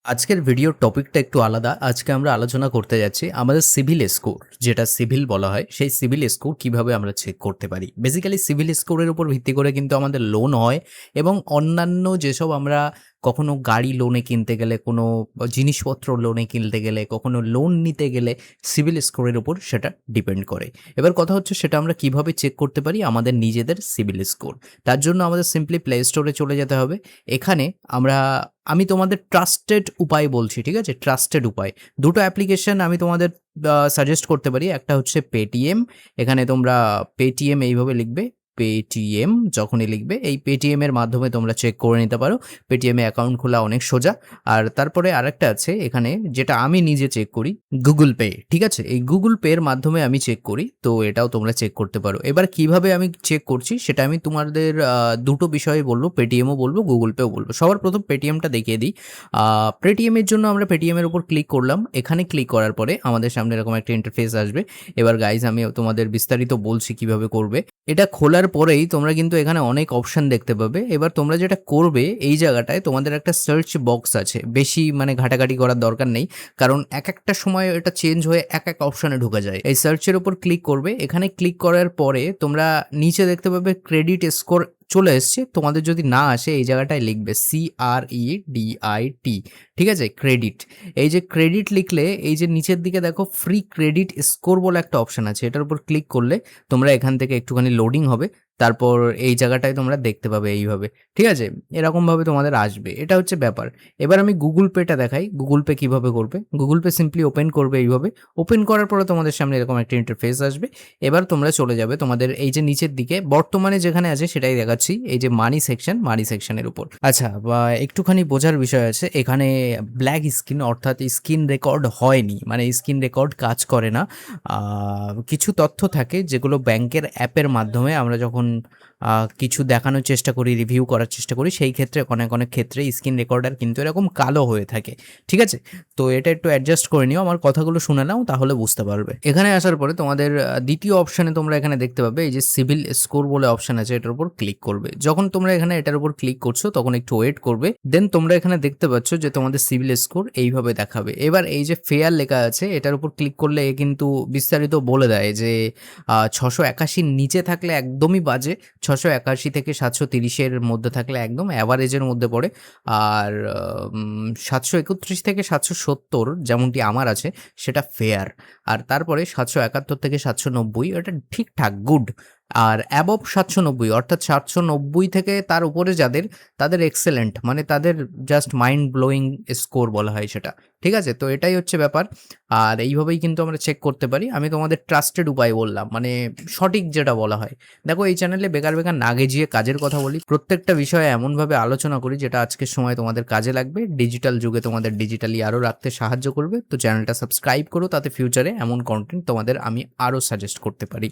আজকের ভিডিওর টপিকটা একটু আলাদা। আজকে আমরা আলোচনা করতে যাচ্ছি আমাদের সিভিল স্কোর, যেটা সিভিল বলা হয়, সেই সিভিল স্কোর কিভাবে আমরা চেক করতে পারি। বেসিক্যালি সিভিল স্কোরের উপর ভিত্তি করে কিন্তু আমাদের লোন হয় এবং অন্যান্য যেসব আমরা কখনো গাড়ি লোনে কিনতে গেলে, কোনো জিনিসপত্র লোনে কিনতে গেলে, কখনো লোন নিতে গেলে সিভিল স্কোরের উপর সেটা ডিপেন্ড করে। এবার কথা হচ্ছে সেটা আমরা কিভাবে চেক করতে পারি আমাদের নিজেদের সিভিল স্কোর। তার জন্য আমাদের সিম্পলি প্লে স্টোরে চলে যেতে হবে। এখানে আমি তোমাদের ট্রাস্টেড উপায় বলছি, ঠিক আছে? ট্রাস্টেড উপায়। দুটো অ্যাপ্লিকেশন আমি তোমাদের সাজেস্ট করতে পারি। একটা হচ্ছে পেটিএম। এখানে তোমরা পেটিএম এইভাবে লিখবে, পেটিএম যখনই লিখবে, এই পেটিএম এর মাধ্যমে তোমরা চেক করে নিতে পারো। পেটিএম এ অ্যাকাউন্ট খোলা অনেক সোজা। আর তারপরে আরেকটা আছে এখানে, যেটা আমি নিজে চেক করি, গুগল পে, ঠিক আছে? এই গুগল পে এর মাধ্যমে আমি চেক করি, তো এটাও তোমরা চেক করতে পারো। এবার কিভাবে আমি চেক করছি সেটা আমি তোমাদের দুটো বিষয়ে বলবো, পেটিএমও বলবো, গুগল পেও বলবো। সবার প্রথম পেটিএমটা দেখিয়ে দিই। পেটিএমের জন্য আমরা পেটিএমের উপর ক্লিক করলাম। এখানে ক্লিক করার পরে আমাদের সামনে এরকম একটা ইন্টারফেস আসবে। এবার গাইজ আমি তোমাদের বিস্তারিত বলছি কিভাবে করবে। এটা খোলার পরেই তোমরা কিন্তু এখানে অনেক অপশন দেখতে পাবে। এবার তোমরা যেটা করবে, এই জায়গাটায় তোমাদের একটা সার্চ বক্স আছে। বেশি ঘাটাঘাটি করার দরকার নেই, কারণ এক একটা সময় এটা চেঞ্জ হয়ে এক এক অপশনে ঢুকে যায়। এই সার্চের উপর ক্লিক করবে। এখানে ক্লিক করার পরে তোমরা নিচে দেখতে পাবে ক্রেডিট স্কোর চলে এসছে। তোমাদের যদি না আসে এই জায়গাটায় লিখবে CREDIT, ঠিক আছে? ক্রেডিট। এই যে ক্রেডিট লিখলে এই যে নিচের দিকে দেখো ফ্রি ক্রেডিট স্কোর বলে একটা অপশন আছে। এটার উপর ক্লিক করলে তোমরা এখান থেকে একটুখানি লোডিং হবে, তারপর এই জায়গাটায় তোমরা দেখতে পাবে এইভাবে, ঠিক আছে? এরকমভাবে তোমাদের আসবে। এটা হচ্ছে ব্যাপার। এবার আমি গুগল পেটা দেখাই, গুগল পে কিভাবে করবে। গুগল পে সিম্পলি ওপেন করবে এইভাবে। ওপেন করার পরে তোমাদের সামনে এরকম একটা ইন্টারফেস আসবে। এবার তোমরা চলে যাবে তোমাদের এই যে নিচের দিকে বর্তমানে যেখানে আছে সেটাই দেখাচ্ছি, এই যে মানি সেকশন, মানি সেকশনের উপর। আচ্ছা, একটুখানি বোঝার বিষয় আছে এখানে। ব্ল্যাক স্ক্রিন অর্থাৎ স্ক্রিন রেকর্ড হয়নি, মানে স্ক্রিন রেকর্ড কাজ করে না। কিছু তথ্য থাকে যেগুলো ব্যাংকের অ্যাপের মাধ্যমে আমরা যখন কিছু দেখানোর চেষ্টা করি, রিভিউ করার চেষ্টা করি, সেই ক্ষেত্রে অনেক অনেক ক্ষেত্রে স্ক্রিন রেকর্ডার কিন্তু এরকম কালো হয়ে থাকে, ঠিক আছে? তো এটা একটু অ্যাডজাস্ট করে নিও, আমার কথাগুলো শুনে নাও, তাহলে বুঝতে পারবে। এখানে আসার পরে তোমাদের দ্বিতীয় অপশানে তোমরা এখানে দেখতে পাবে এই যে সিভিল স্কোর বলে অপশান আছে, এটার উপর ক্লিক করবে। যখন তোমরা এখানে এটার উপর ক্লিক করছো তখন একটু ওয়েট করবে, দেন তোমরা এখানে দেখতে পাচ্ছ যে তোমাদের সিভিল স্কোর এইভাবে দেখাবে। এবার এই যে ফেয়ার লেখা আছে এটার উপর ক্লিক করলে এ কিন্তু বিস্তারিত বলে দেয় যে 681 নিচে থাকলে একদমই বাজে, 681 থেকে 730-এর মধ্যে থাকলে একদম অ্যাভারেজের মধ্যে পড়ে, আর 731 থেকে 770 যেমনটি আমার আছে সেটা ফেয়ার, আর তারপরে 771 থেকে 790 এটা ঠিকঠাক গুড, আর অ্যাবভ 790 অর্থাৎ 790 থেকে তার উপরে যাদের, তাদের এক্সেলেন্ট, মানে তাদের জাস্ট মাইন্ড ব্লোয়িং স্কোর বলা হয় সেটা, ঠিক আছে? তো এটাই হচ্ছে ব্যাপার। আর এইভাবেই কিন্তু আমরা চেক করতে পারি। আমি তোমাদের ট্রাস্টেড উপায় বললাম, মানে সঠিক যেটা বলা হয়। দেখো, এই চ্যানেলে বেকার বেকার না গেজিয়ে কাজের কথা বলি, প্রত্যেকটা বিষয়ে এমনভাবে আলোচনা করি যেটা আজকের সময় তোমাদের কাজে লাগবে, ডিজিটাল যুগে তোমাদের ডিজিটালি আরও রাখতে সাহায্য করবে। তো চ্যানেলটা সাবস্ক্রাইব করো, তাতে ফিউচারে এমন কন্টেন্ট তোমাদের আমি আরও সাজেস্ট করতে পারি।